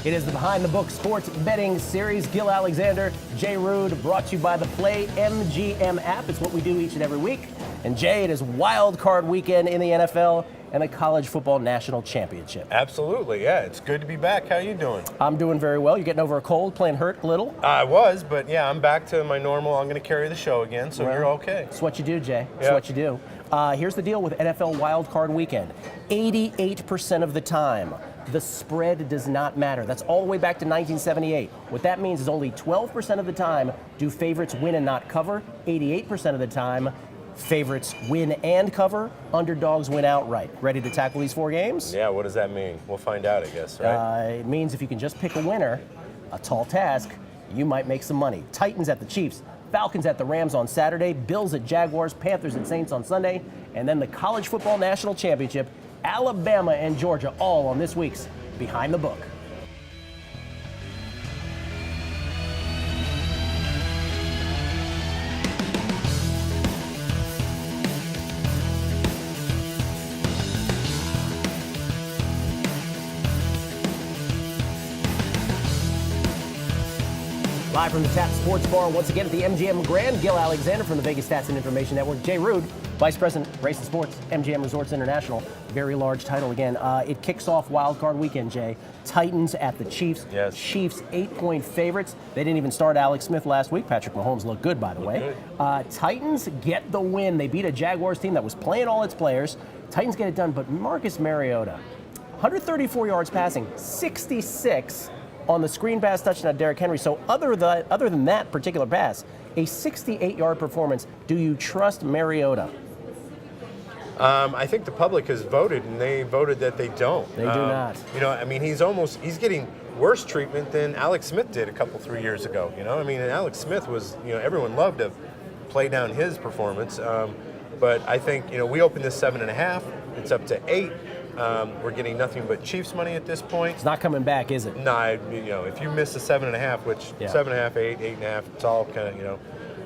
It is the Behind the Book Sports Betting Series. Gil Alexander, Jay Rude, brought to you by the Play MGM app. It's what we do each and every week. And Jay, it is wild card weekend in the NFL and the College Football National Championship. Absolutely, yeah. It's good to be back. How you doing? I'm doing very well. You're getting over a cold, playing hurt a little? I was, but yeah, I'm back to my normal. I'm going to carry the show again, so you're okay. It's what you do, Jay. It's Yeah. what you do. Here's the deal with NFL wild card weekend. 88% of the time, the spread does not matter. That's all the way back to 1978. What that means is only 12% of the time do favorites win and not cover. 88% of the time, favorites win and cover. Underdogs win outright. Ready to tackle these four games? Yeah, what does that mean? We'll find out, I guess, right? It means if you can just pick a winner, a tall task, you might make some money. Titans at the Chiefs, Falcons at the Rams on Saturday, Bills at Jaguars, Panthers at Saints on Sunday, and then the College Football National Championship, Alabama and Georgia, all on this week's Behind the Book. Live from the Tap Sports Bar, once again at the MGM Grand, Gil Alexander from the Vegas Stats and Information Network. Jay Rude, Vice President, Race and Sports, MGM Resorts International. Very large title again. It kicks off Wild Card Weekend, Jay. Titans at the Chiefs. Yes. Chiefs 8-point favorites. They didn't even start Alex Smith last week. Patrick Mahomes looked good, by the way. Titans get the win. They beat a Jaguars team that was playing all its players. Titans get it done, but Marcus Mariota, 134 yards passing, 66 on the screen pass touchdown to Derrick Henry. So other than that particular pass, a 68-yard performance. Do you trust Mariota? I think the public has voted, and they voted that they don't. They do not. You know, I mean, he's getting worse treatment than Alex Smith did 3 years ago. You know, I mean, and Alex Smith was, everyone loved to play down his performance. But I think, we opened this 7.5. It's up to 8. We're getting nothing but Chiefs money at this point. It's not coming back, is it? No, if you miss a 7.5, which 7.5, 8, 8.5, it's all kind of,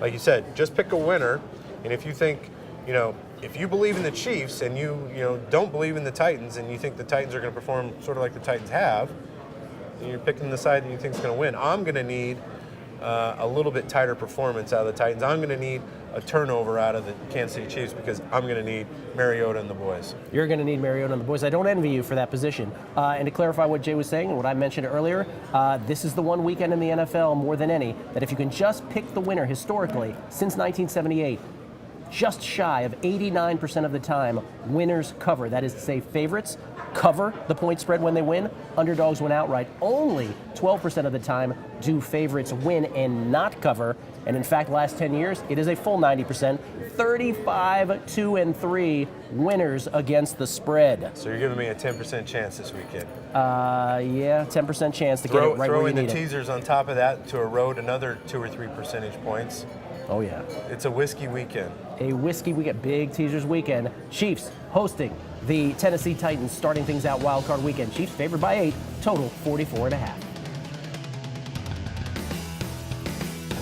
like you said, just pick a winner. And if you think, if you believe in the Chiefs and you don't believe in the Titans and you think the Titans are going to perform sort of like the Titans have, and you're picking the side that you think is going to win. I'm going to need a little bit tighter performance out of the Titans. I'm going to need a turnover out of the Kansas City Chiefs because I'm going to need Mariota and the boys. You're going to need Mariota and the boys. I don't envy you for that position. And to clarify what Jay was saying and what I mentioned earlier, this is the one weekend in the NFL more than any that if you can just pick the winner historically since 1978, just shy of 89% of the time, winners cover. That is to say, favorites cover the point spread when they win. Underdogs win outright. Only 12% of the time do favorites win and not cover. And in fact, last 10 years, it is a full 90%. 35-2-3 winners against the spread. So you're giving me a 10% chance this weekend. Yeah, 10% chance to get it right throw where you in the need it. teasers on top of that to erode another 2 or 3 percentage points. Oh, yeah. It's a whiskey weekend. A whiskey weekend, big teasers weekend. Chiefs hosting the Tennessee Titans, starting things out wild card weekend. Chiefs favored by 8, total 44.5.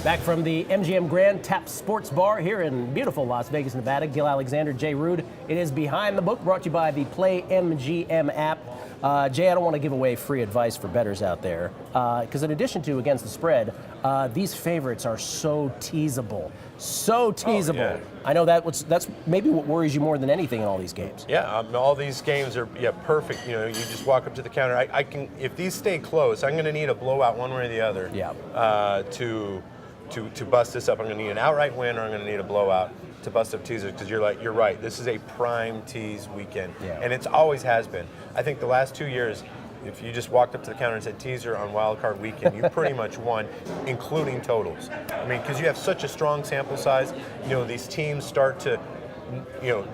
Back from the MGM Grand Tap Sports Bar here in beautiful Las Vegas, Nevada. Gil Alexander, Jay Rude. It is Behind the Book, brought to you by the Play MGM app. Jay, I don't want to give away free advice for bettors out there, because in addition to against the spread, these favorites are so teasable. So teasable. Oh, yeah. I know that's maybe what worries you more than anything in all these games. Yeah, all these games are perfect. You just walk up to the counter. I can, if these stay close, I'm going to need a blowout one way or the other. Yeah. To bust this up, I'm going to need an outright win, or I'm going to need a blowout to bust up teasers. Because you're right. This is a prime tease weekend, and it's always has been. I think the last 2 years, if you just walked up to the counter and said teaser on Wild Card Weekend, you pretty much won, including totals. I mean, because you have such a strong sample size. These teams start to,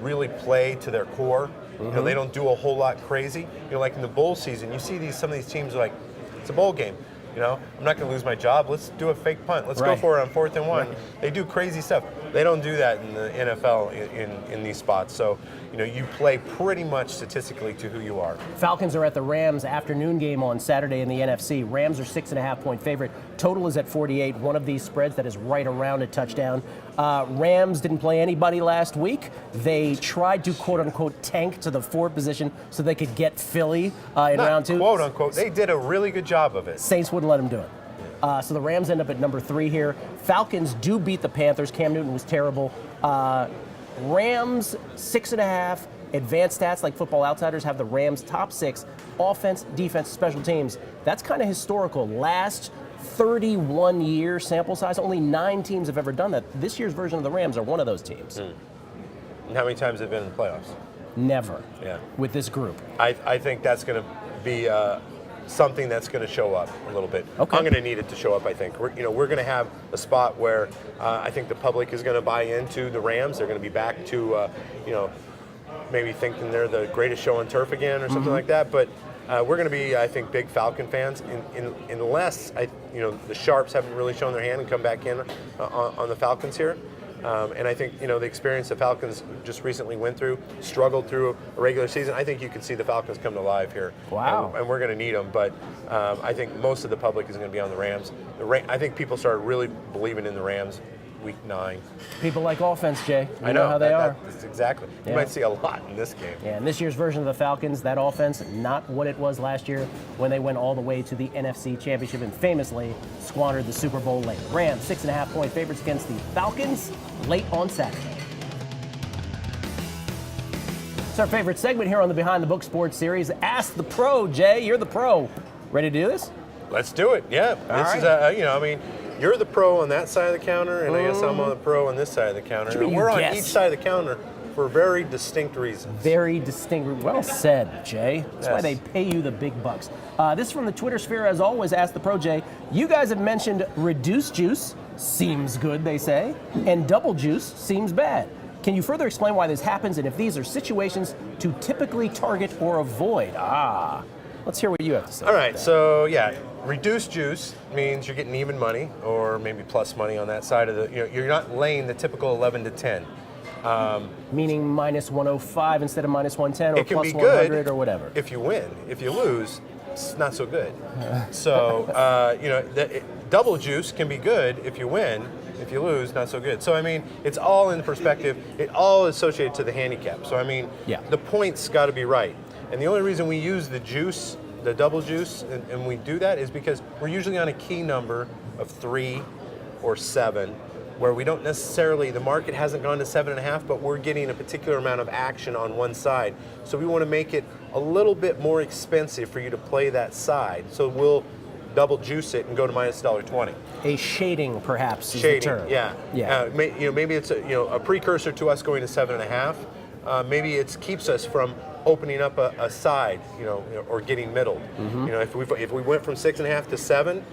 really play to their core. Mm-hmm. They don't do a whole lot crazy. Like in the bowl season, you see some of these teams are like, it's a bowl game. I'm not going to lose my job. Let's do a fake punt. Let's go for it on 4th and 1. Right. They do crazy stuff. They don't do that in the NFL in these spots. So, you play pretty much statistically to who you are. Falcons are at the Rams afternoon game on Saturday in the NFC. Rams are 6.5-point favorite. Total is at 48. One of these spreads that is right around a touchdown. Rams didn't play anybody last week. They tried to quote unquote tank to the 4 position so they could get Philly in round 2. Quote unquote. They did a really good job of it. Saints wouldn't let them do it. So the Rams end up at number 3 here. Falcons do beat the Panthers. Cam Newton was terrible. Rams 6.5. Advanced stats like Football Outsiders have the Rams top 6 offense, defense, special teams. That's kind of historical. Last 31-year sample size, only 9 teams have ever done that. This year's version of the Rams are one of those teams. And how many times have they been in the playoffs? Never. Yeah. With this group. I think that's going to be something that's going to show up a little bit. Okay. I'm going to need it to show up. I think we're going to have a spot where I think the public is going to buy into the Rams. They're going to be back to maybe thinking they're the greatest show on turf again or something like that. But we're going to be, I think, big Falcon fans unless the Sharps haven't really shown their hand and come back in on the Falcons here. And I think, the experience the Falcons just recently went through, struggled through a regular season, I think you can see the Falcons come to life here. Wow. And we're going to need them. But I think most of the public is going to be on the Rams. I think people started really believing in the Rams week 9. People like offense, Jay. I know how they are. That's exactly. Yeah. You might see a lot in this game. Yeah, and this year's version of the Falcons, that offense, not what it was last year when they went all the way to the NFC Championship and famously squandered the Super Bowl late. Rams, 6.5-point favorites against the Falcons late on Saturday. It's our favorite segment here on the Behind the Book Sports Series. Ask the Pro, Jay. You're the pro. Ready to do this? Let's do it. Yeah. This is, you're the pro on that side of the counter, and I guess I'm on the pro on this side of the counter. And we're on each side of the counter for very distinct reasons. Very distinct. Well said, Jay. That's why they pay you the big bucks. This is from the Twitter sphere, as always. Ask the Pro, Jay. You guys have mentioned reduced juice, seems good, they say, and double juice seems bad. Can you further explain why this happens and if these are situations to typically target or avoid? Let's hear what you have to say. All right, so reduced juice means you're getting even money or maybe plus money on that side of the, you're not laying the typical 11 to 10. Meaning minus 105 instead of minus 110 or it can plus be 100 good or whatever. If you win. If you lose, it's not so good. So, double juice can be good if you win. If you lose, not so good. So, it's all in perspective. It all is associated to the handicap. So, the points got to be right. And the only reason we use the juice, the double juice, and we do that is because we're usually on a key number of 3 or 7, where we don't necessarily, the market hasn't gone to 7.5, but we're getting a particular amount of action on one side. So we want to make it a little bit more expensive for you to play that side. So we'll double juice it and go to minus $1.20. A shading, perhaps, is Shading, the term. yeah. Maybe it's a precursor to us going to 7.5. Maybe it keeps us from opening up a side, or getting middled. If we went from 6.5 to 7,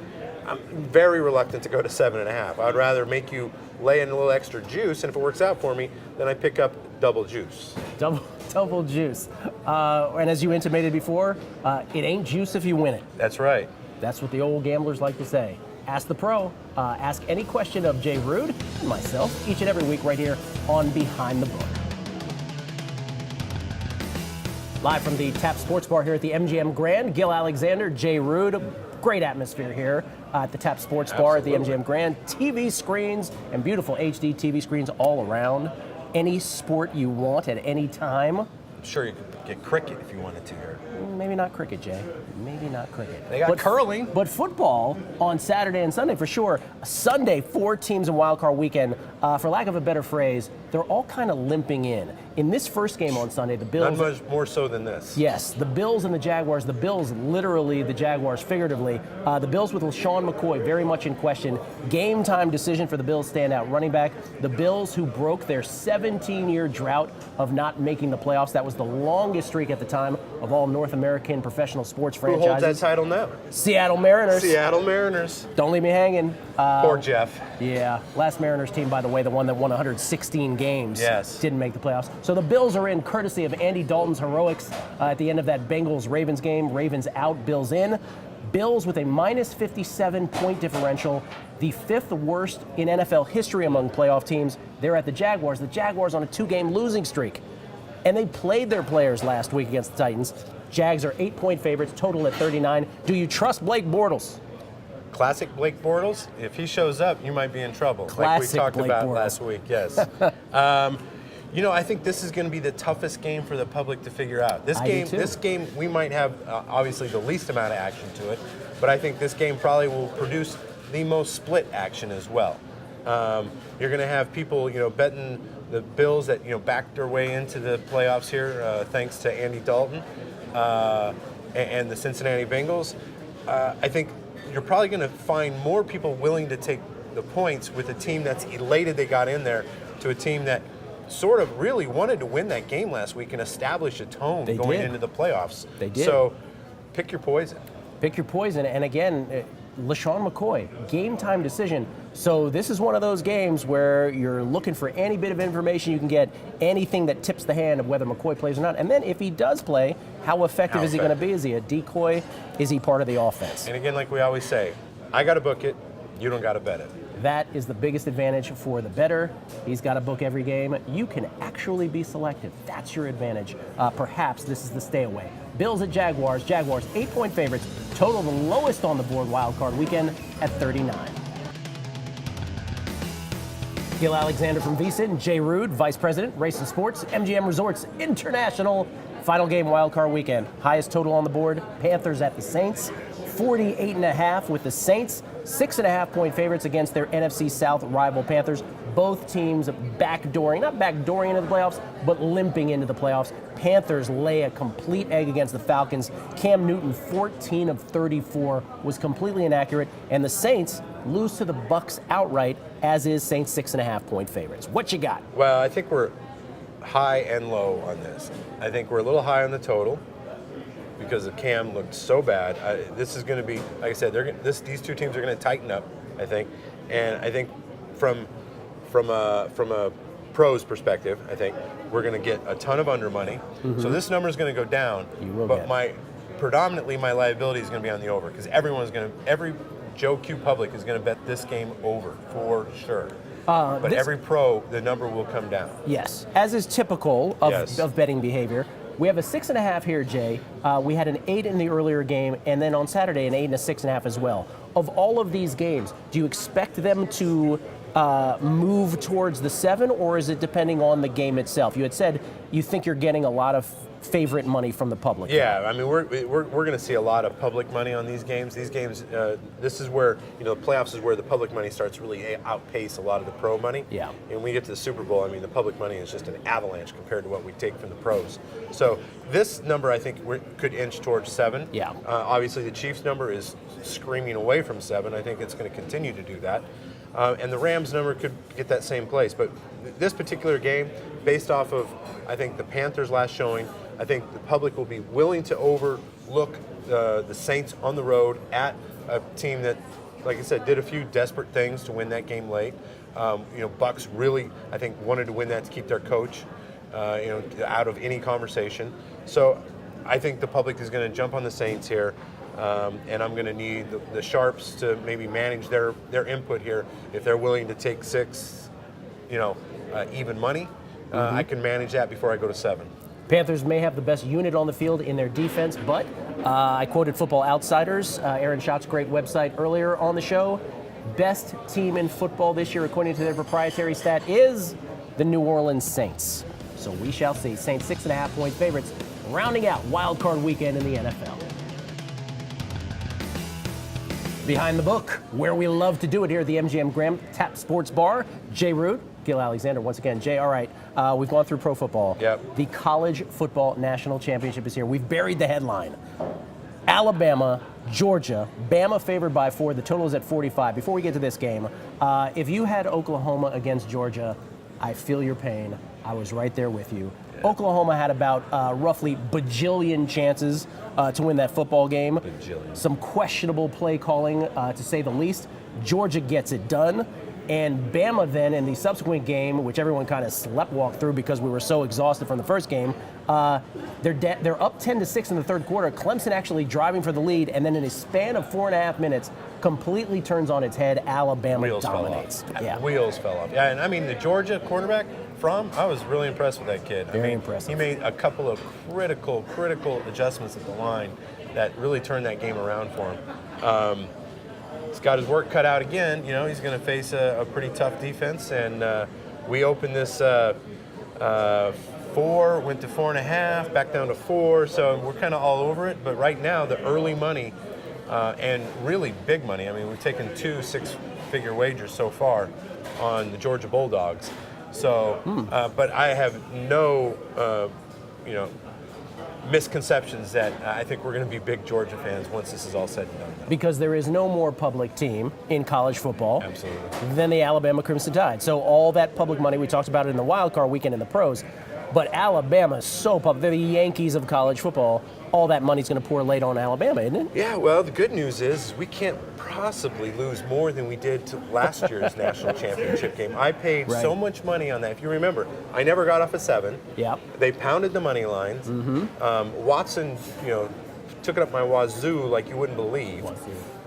I'm very reluctant to go to 7.5. I'd rather make you lay in a little extra juice, and if it works out for me, then I pick up double juice. Double juice. And as you intimated before, it ain't juice if you win it. That's right. That's what the old gamblers like to say. Ask the Pro. Ask any question of Jay Rude and myself each and every week right here on Behind the Book. Live from the Tap Sports Bar here at the MGM Grand, Gil Alexander, Jay Rude. Great atmosphere here at the Tap Sports Bar at the MGM Grand. TV screens and beautiful HD TV screens all around. Any sport you want at any time. I'm sure you could get cricket if you wanted to here. Maybe not cricket, Jay. Maybe not cricket. They got curling. But football on Saturday and Sunday for sure. Sunday, 4 teams in Wild Card Weekend. For lack of a better phrase, they're all kind of limping in. In this first game on Sunday, the Bills... Not much more so than this. Yes, the Bills and the Jaguars. The Bills literally, the Jaguars figuratively. The Bills with LaShawn McCoy very much in question. Game time decision for the Bills standout running back. The Bills who broke their 17-year drought of not making the playoffs. That was the longest streak at the time of all North American professional sports franchises. Who holds that title now? Seattle Mariners. Seattle Mariners. Don't leave me hanging. Poor Jeff. Yeah. Last Mariners team, by the way, the one that won 116 games. Yes. Didn't make the playoffs. So the Bills are in courtesy of Andy Dalton's heroics at the end of that Bengals-Ravens game. Ravens out, Bills in. Bills with a minus 57 point differential, the 5th worst in NFL history among playoff teams. They're at the Jaguars. The Jaguars on a 2-game losing streak. And they played their players last week against the Titans. Jags are 8-point favorites, total at 39. Do you trust Blake Bortles? Classic Blake Bortles. If he shows up, you might be in trouble. Classic like we talked Blake about Bortles. last week, yes. I think this is going to be the toughest game for the public to figure out. This game, we might have obviously the least amount of action to it, but I think this game probably will produce the most split action as well. You're going to have people, betting the Bills that backed their way into the playoffs here, thanks to Andy Dalton, and the Cincinnati Bengals. I think you're probably going to find more people willing to take the points with a team that's elated they got in there to a team that sort of really wanted to win that game last week and establish a tone going into the playoffs. They did. So pick your poison. Pick your poison. And again, LaShawn McCoy, game time decision. So this is one of those games where you're looking for any bit of information you can get, anything that tips the hand of whether McCoy plays or not. And then if he does play, how effective is he going to be? Is he a decoy? Is he part of the offense? And again, like we always say, I got to book it. You don't got to bet it. That is the biggest advantage for the bettor. He's got to book every game. You can actually be selective. That's your advantage. Perhaps this is the stay away. Bills at Jaguars. Jaguars 8-point favorites. Total the lowest on the board wild card weekend at 39. Gil Alexander from VSiN and Jay Rude, Vice President, Race and Sports, MGM Resorts International. Final game wild card weekend. Highest total on the board. Panthers at the Saints. 48.5 with the Saints. 6.5-point favorites against their NFC South rival Panthers. Both teams not backdooring into the playoffs, but limping into the playoffs. Panthers lay a complete egg against the Falcons. Cam Newton, 14 of 34, was completely inaccurate. And the Saints lose to the Bucs outright, as is Saints 6.5-point favorites. What you got? Well, I think we're high and low on this. I think we're a little high on the total because the Cam looked so bad. This is going to be, like I said, these two teams are going to tighten up, I think. And I think from a pros perspective, I think we're going to get a ton of under money. Mm-hmm. So this number is going to go down. Predominantly my liability is going to be on the over because every Joe Q public is going to bet this game over for sure. But every pro, the number will come down. Yes, as is typical of betting behavior. We have a 6.5 here, Jay. We had an 8 in the earlier game, and then on Saturday, an 8 and a 6.5 as well. Of all of these games, do you expect them to move towards the 7, or is it depending on the game itself? You had said you think you're getting a lot of favorite money from the public. Yeah, I mean, we're going to see a lot of public money on these games. These games, this is where, the playoffs is where the public money starts really outpace a lot of the pro money. Yeah. And when we get to the Super Bowl, I mean, the public money is just an avalanche compared to what we take from the pros. So this number, I think, could inch towards 7. Yeah. Obviously, the Chiefs number is screaming away from 7. I think it's going to continue to do that. And the Rams number could get that same place. But this particular game, based off of, I think, the Panthers' last showing, I think the public will be willing to overlook the Saints on the road at a team that, like I said, did a few desperate things to win that game late. Bucs really, I think, wanted to win that to keep their coach, out of any conversation. So I think the public is going to jump on the Saints here. And I'm going to need the Sharps to maybe manage their input here. If they're willing to take 6, even money, I can manage that before I go to 7. Panthers may have the best unit on the field in their defense, but I quoted Football Outsiders, Aaron Schott's great website earlier on the show. Best team in football this year, according to their proprietary stat, is the New Orleans Saints. So we shall see. Saints 6.5-point favorites, rounding out wild card weekend in the NFL. Behind the book, where we love to do it here at the MGM Grand Tap Sports Bar. Jay Rude, Gil Alexander, once again. Jay, all right, we've gone through pro football. Yep. The College Football National Championship is here. We've buried the headline. Alabama, Georgia, Bama favored by 4. The total is at 45. Before we get to this game, if you had Oklahoma against Georgia, I feel your pain. I was right there with you. Yeah. Oklahoma had about roughly bajillion chances to win that football game. Bajillion. Some questionable play calling, to say the least. Georgia gets it done. And Bama then, in the subsequent game, which everyone kind of sleptwalked through because we were so exhausted from the first game, they're up 10-6 in the third quarter. Clemson actually driving for the lead, and then in a span of 4.5 minutes, completely turns on its head. Alabama Wheels dominates. Fell off. Yeah. Wheels fell off. Yeah, and I mean, the Georgia cornerback, I was really impressed with that kid. Very impressive. He made a couple of critical adjustments at the line that really turned that game around for him. He's got his work cut out again. You know, he's going to face a pretty tough defense, and we opened this 4, went to 4.5, back down to 4, so we're kind of all over it. But right now, the early money and really big money. I mean, we've taken 2 6-figure wagers so far on the Georgia Bulldogs. So, but I have no, misconceptions that I think we're going to be big Georgia fans once this is all said and done. Because there is no more public team in college football Absolutely. than the Alabama Crimson Tide. So all that public money, we talked about it in the wild card weekend in the pros, but Alabama is so public. They're the Yankees of college football. All that money's going to pour late on Alabama, isn't it? Yeah, well, the good news is we can't possibly lose more than we did to last year's national championship game. I paid so much money on that. If you remember, I never got off a 7. Yeah. They pounded the money lines. Watson, took it up my wazoo like you wouldn't believe.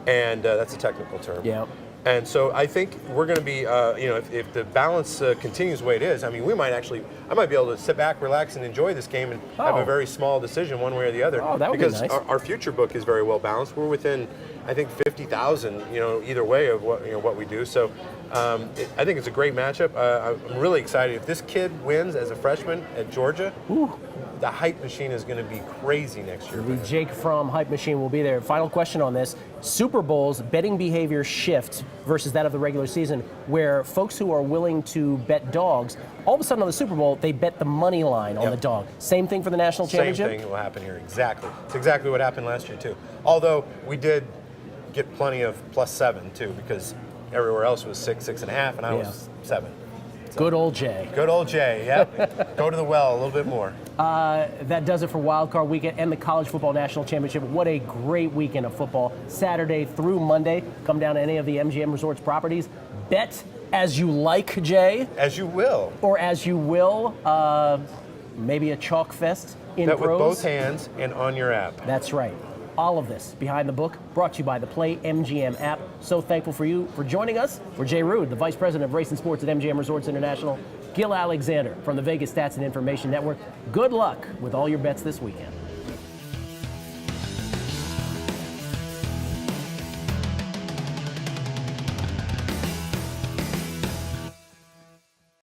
And that's a technical term. Yeah. And so I think we're going to be, if the balance continues the way it is, I mean, I might be able to sit back, relax, and enjoy this game and have a very small decision one way or the other. Oh, that would because be nice. our future book is very well balanced. We're within, I think, 50,000, either way of what we do. So I think it's a great matchup. I'm really excited. If this kid wins as a freshman at Georgia, the hype machine is going to be crazy next year. The Jake Fromm hype machine will be there. Final question on this. Super Bowls, betting behavior shift versus that of the regular season, where folks who are willing to bet dogs, all of a sudden on the Super Bowl, they bet the money line on the dog. Same thing for the national championship? Same thing will happen here, exactly. It's exactly what happened last year, too. Although we did get plenty of +7, too, because everywhere else was 6, 6.5, and I was 7. So, good old Jay. Good old Jay, yep. Go to the well a little bit more. That does it for Wild Card Weekend and the College Football National Championship. What a great weekend of football. Saturday through Monday. Come down to any of the MGM Resorts properties. Bet as you like, Jay. As you will. Or as you will. Maybe a chalk fest in Bet pros. with both hands and on your app. That's right. All of this behind the book brought to you by the Play MGM app. So thankful for you for joining us. For Jay Rude, the Vice President of Race and Sports at MGM Resorts International, Gil Alexander from the Vegas Stats and Information Network. Good luck with all your bets this weekend.